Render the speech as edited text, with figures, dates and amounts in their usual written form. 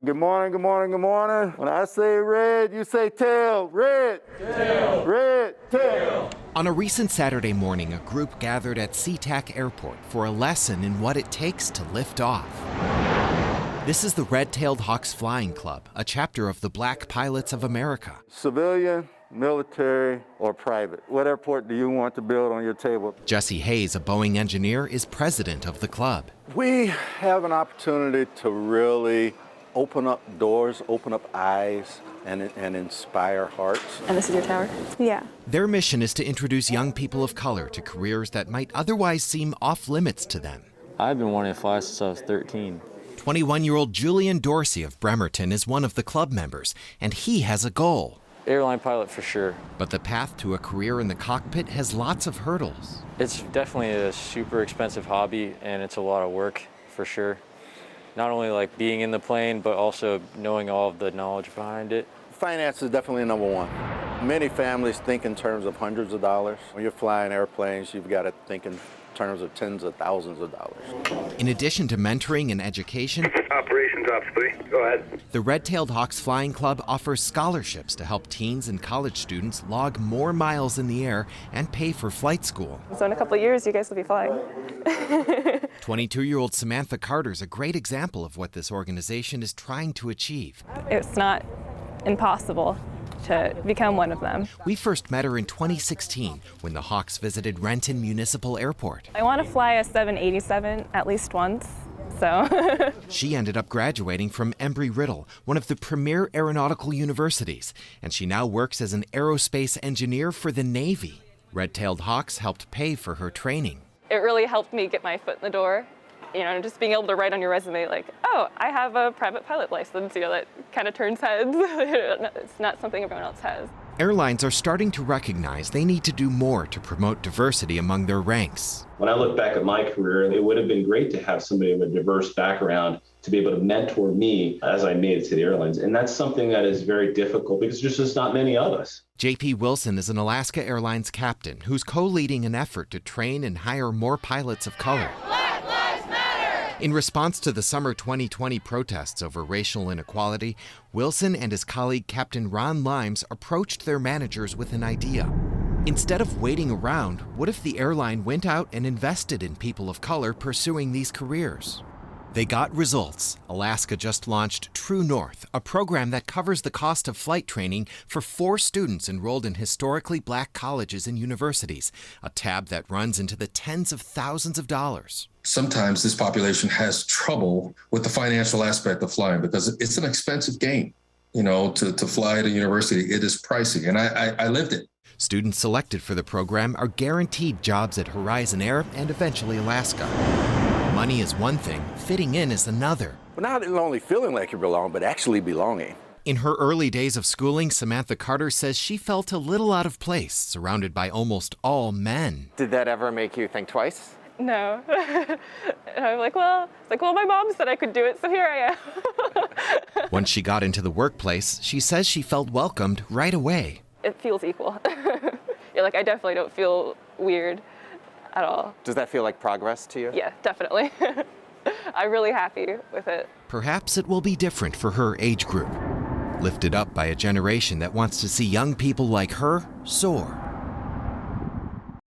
Good morning, good morning, good morning. When I say red, you say tail. Red, tail, red, tail. On a recent Saturday morning, a group gathered at SeaTac Airport for a lesson in what it takes to lift off. This is the Red-Tailed Hawks Flying Club, a chapter of the Black Pilots of America. Civilian, military, or private. What airport do you want to build on your table? Jesse Hayes, a Boeing engineer, is president of the club. We have an opportunity to really open up doors, open up eyes, and inspire hearts. And this is your tower? Yeah. Their mission is to introduce young people of color to careers that might otherwise seem off limits to them. I've been wanting to fly since I was 13. 21-year-old Julian Dorsey of Bremerton is one of the club members, and he has a goal. Airline pilot for sure. But the path to a career in the cockpit has lots of hurdles. It's definitely a super expensive hobby, and it's a lot of work for sure. Not only like being in the plane, but also knowing all of the knowledge behind it. Finance is definitely number one. Many families think in terms of hundreds of dollars. When you're flying airplanes, you've got to think in terms of tens of thousands of dollars. In addition to mentoring and education, Operations Ops 3, go ahead. the Red-Tailed Hawks Flying Club offers scholarships to help teens and college students log more miles in the air and pay for flight school. So in a couple of years, you guys will be flying. 22-year-old Samantha Carter is a great example of what this organization is trying to achieve. It's not impossible to become one of them. We first met her in 2016 when the Hawks visited Renton Municipal Airport. I want to fly a 787 at least once, so. She ended up graduating from Embry-Riddle, one of the premier aeronautical universities, and she now works as an aerospace engineer for the Navy. Red-Tailed Hawks helped pay for her training. It really helped me get my foot in the door. You know, just being able to write on your resume like, oh, I have a private pilot license, you know, that kind of turns heads. It's not something everyone else has. Airlines are starting to recognize they need to do more to promote diversity among their ranks. When I look back at my career, it would have been great to have somebody with a diverse background to be able to mentor me as I made it to the airlines. And that's something that is very difficult because there's just not many of us. J.P. Wilson is an Alaska Airlines captain who's co-leading an effort to train and hire more pilots of color. In response to the summer 2020 protests over racial inequality, Wilson and his colleague Captain Ron Limes approached their managers with an idea. Instead of waiting around, what if the airline went out and invested in people of color pursuing these careers? They got results. Alaska just launched True North, a program that covers the cost of flight training for 4 students enrolled in historically black colleges and universities, a tab that runs into the tens of thousands of dollars. Sometimes this population has trouble with the financial aspect of flying because it's an expensive game. You know, to fly at a university, it is pricey, and I lived it. Students selected for the program are guaranteed jobs at Horizon Air and eventually Alaska. Money is one thing, fitting in is another. But not only feeling like you belong, but actually belonging. In her early days of schooling, Samantha Carter says she felt a little out of place, surrounded by almost all men. Did that ever make you think twice? No. And I'm like, well, my mom said I could do it, so here I am. Once she got into the workplace, she says she felt welcomed right away. It feels equal. Yeah, like I definitely don't feel weird at all. Does that feel like progress to you? Yeah, definitely. I'm really happy with it. Perhaps it will be different for her age group, lifted up by a generation that wants to see young people like her soar.